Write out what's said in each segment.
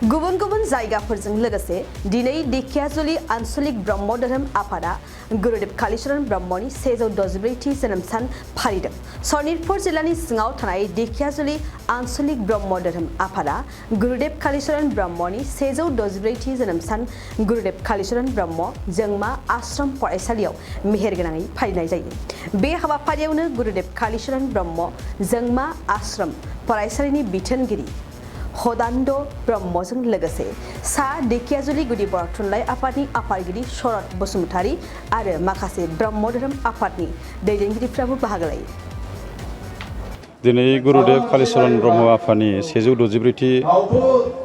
गुबुन गुबुन जायगाफोरजों लोगोसे दिनै ढेकियाजुलि आन्चलिक ब्रह्म धोरोम आफादा गुरुदेव कालीचरण ब्रह्मनि 164थि जोनोम सान फालिदों। सनितपुर जिल्लानि सिङाव थानाय ढेकियाजुलि आन्चलिक ब्रह्म धोरोम आफादा गुरुदेव कालीचरण ब्रह्मनि 164थि जोनोम सान गुरुदेव कालीचरण ब्रह्म जोंमा आश्रम फरायसालियाव मेहेरगोनाङै फालिनाय जायो। बे हाबाफारियावनो गुरुदेव कालीचरण ब्रह्म जोंमा आश्रम फरायसालिनि बिथोनगिरि हदान्द ब्रह्मजों लोगोसे सा ढेकियाजुलि गुदि बर' थुनलाइ आफादनि आफादगिरि शरत बसुमतारी आरो माखासे ब्रह्म धोरोम आफादनि दैदेनगिरिफ्राबो बाहागो लायो। दिनै गुरुदेव कालीचरण ब्रह्म आफादनि 164थि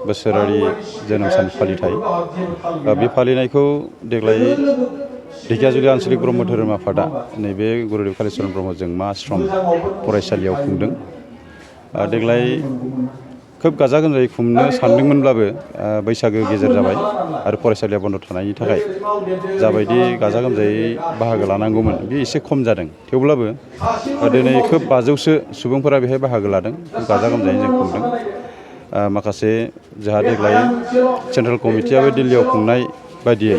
बोसोरारि जोनोम सान फालिथाय बे फालिनायखौ देग्लाय ढेकियाजुलि आन्चलिक ब्रह्म धोरोम आफादा नैबे गुरुदेव कालीचरण ब्रह्म जोंमा आश्रम फरायसालियाव खुंदों। देग्लाय खोब गाजा गोमजायै खुंनो सानदोंमोनब्लाबो बैसागो गेजेर जाबाय आरो फरायसालिया बन्द थानायनि थाखाय जाबायदि गाजा गोमजायै बाहागो लानांगौमोन बे एसे खम जादों। थेवब्लाबो दिनै खोब 500सो सुबुंफोरा बेहाय बाहागो लादों। गाजा गोमजायै जों खुंदों। माखासे जोंहा देग्लाय सेन्ट्रेल कमिटियाबो दिल्लीयाव खुंनाय बायदियै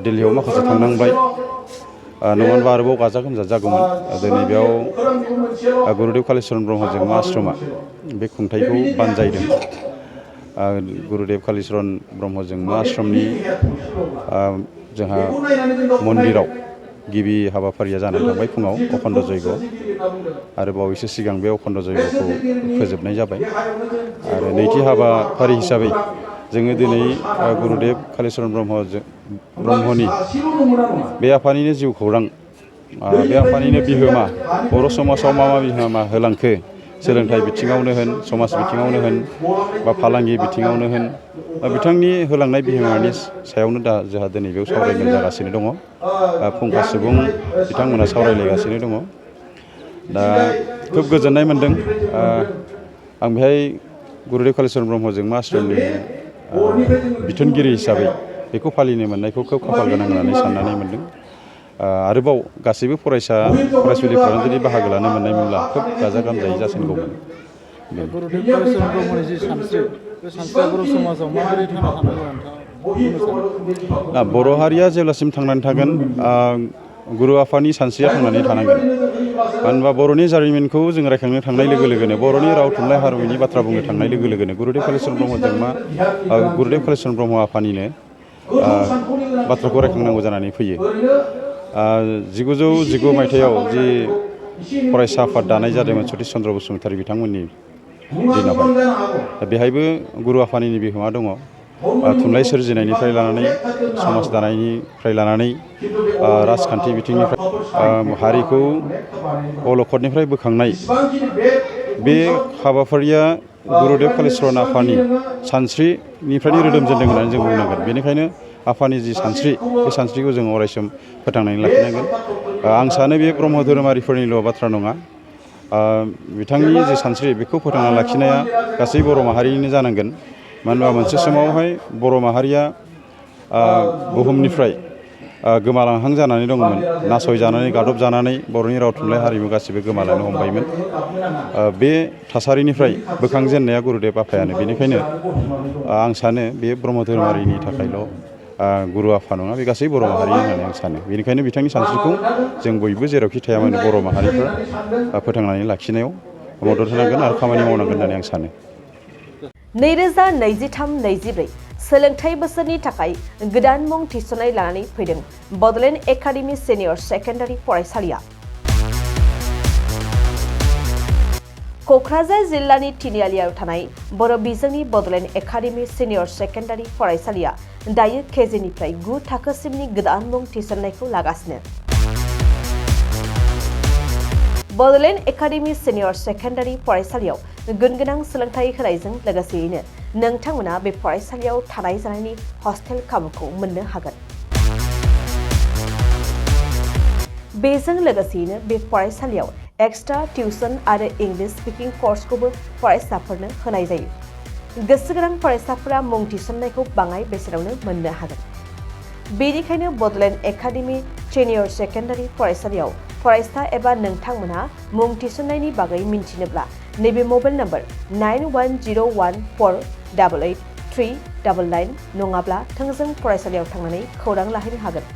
दिल्लीयाव माखासे थांनांबाय नङाबा आरोबाव गाजा गोमजा जागौमोन। दिनै बेयाव गुरुदेव कालीचरण ब्रह्म जोंमा आश्रमा बे खुंथायखौ बानजायदों। गुरुदेव कालीचरण ब्रह्म जोंमा आश्रमनि जोंहा मन्दिराव गिबि हाबाफारिया जानानै थांबाय फुङाव अखण्ड जयग आरो बावैसो सिगां बे अखण्ड जयगखौ फोजोबनाय जाबाय। आरो नैथि हाबाफारि हिसाबै जोङो दिनै गुरुदेव कालीचरण ब्रह्मनि बे आफानिनो जिउ खौरां बे आफानिनो बिहोमा बर' समाजाव मा मा बिहोमा होलांखो सोलोंथाइ बिथिङावनो होन समाज बिथिङावनो होन बा फालांगि बिथिङावनो होन बिथांनि होलांनाय बिहोमानि सायावनो दा जोंहा दिनै बेयाव सावरायमेल जागासिनो दङ। फुंखा सुबुं बिथांमोना सावरायलायगासिनो दङ। दा खोब गोजोननाय मोनदों। आं बेहाय गुरुदेव कालीचरण ब्रह्म जोंमा आश्रमनि बिथोनगिरि हिसाबै बेखौ फालिनो मोननायखौ खोब खाफाल गोनां होननानै साननानै मोनदों। आरोबाव गासैबो फरायसुलिफ्रानो जुदि बाहागो लानो मोननायमोनब्ला खोब गाजा गोमजायै जासिनगौमोन। गुरुदेव कालीचरण ब्रह्मनि जि सानस्रि बे सानस्रिया बर' समाजाव माबोरै थांना थानांगौ नोंथाङा बुंनो सानो? बर' हारिया जेब्लासिम थांनानै थागोन गुरु आफानि सानस्रिया थांनानै थानांगोन। मानो होनबा बर'नि जारिमिनखौ जों रायखांनो थांनाय लोगो लोगोनो बर'नि राव थुनलाइ हारिमुनि बाथ्रा बुंनो थांनाय लोगो लोगोनो गुरुदेव कालीचरण ब्रह्म आफानिनो बाथ्राखौ रायखांनांगौ जानानै फैयो। 1919 मायथाइयाव जि फरायसा आफाद दानाय जादोंमोन सतिश चन्द्र बसुमतारी बिथांमोननि दिनावहाय बेहायबो गुरु आफानिनि बिहोमा दङ। थुनलाइ सोरजिनायनिफ्राय लानानै समाज दानायनिफ्राय लानानै राजखान्थि बिथिंनिफ्राय हारिखौ अलखदनिफ्राय बोखांनाय बे हाबाफारिया गुरुदेव कालीचरण आफानि सानस्रिनिफ्रायनो रोदोमजेनदों होननानै जों बुंनांगोन। बेनिखायनो आफानि जि सानस्रि बे सानस्रिखौ जों अरायसम फोथांनानै लाखिनांगोन। आं सानो बे ब्रह्म धोरोमारिफोरनिल' बाथ्रा नङा। बिथांनि जि सानस्रि बेखौ फोथांना लाखिनाया गासै बर' माहारिनिनो जानांगोन। मानो होनबा मोनसे समावहाय बर' माहारिया बुहुमनिफ्राय गोमालांहां जानानै दंमोन। नासयजानानै गादब जानानै बर'नि राव थुनलाइ हारिमु गासिबो गोमालांनो हमबायमोन। बे थासारिनिफ्राय बोखांजेननाया गुरुदेव आफायानो। बेनिखायनो आं सानो बे ब्रह्म धोरोमारिनि थाखायल' गुरु आफा नङा, बे गासै बर' माहारि होननानै आं सानो। बेनिखायनो बिथांनि सानस्रिखौ जों बयबो जेरावखि थाया मानो बर' माहारिफ्रा फोथांनानै लाखिनायाव मदद होनांगोन आरो खामानि मावनांगोन होननानै आं सानो। 2023-24 सोलोंथाइ बोसोरनि थाखाय गोदान मुं थिसननाय लानानै फैदों बड'लेण्ड एकाडेमि सिनियर सेकेन्डारि फरायसालिया। क'क्राझार जिल्लानि तिनिआलियाव थानाय बर' बिजोंनि बड'लेण्ड एकाडेमि सिनियर सेकेन्डारि फरायसालिया दायो केजिनिफ्राय 9 थाखोसिमनि गोदान मुं थिसननायखौ लागासिनो। बड'लेण्ड एकाडेमि सिनियर सेकेन्डारि फरायसालियाव गुन गोनां सोलोंथाइ होनायजों लोगोसेयैनो नोंथांमोना बे फरायसालियाव थानाय जानायनि हस्टेल खाबुखौ मोननो हागोन। बेजों लोगोसेयैनो बे फरायसालियाव एक्सट्रा टिउसन आरो इंलिश स्पिकिं कर्सखौबो फरायसाफोरनो होनाय जायो। गोसो गोनां फरायसाफोरा मुं थिसननायखौ बाङाय बेसेनावनो मोननो हागोन। बेनिखायनो बड'लेण्ड एकाडेमि सिनियर सेकेन्डारि फरायसालियाव फरायसा एबा नोंथांमोनहा मुं थिसननायनि बागै मिन्थिनोब्ला नैबे मबाइल नम्बर 883999 नङाब्ला थोंजों फरायसालियाव थांनानै खौरां लाहैनो हागोन।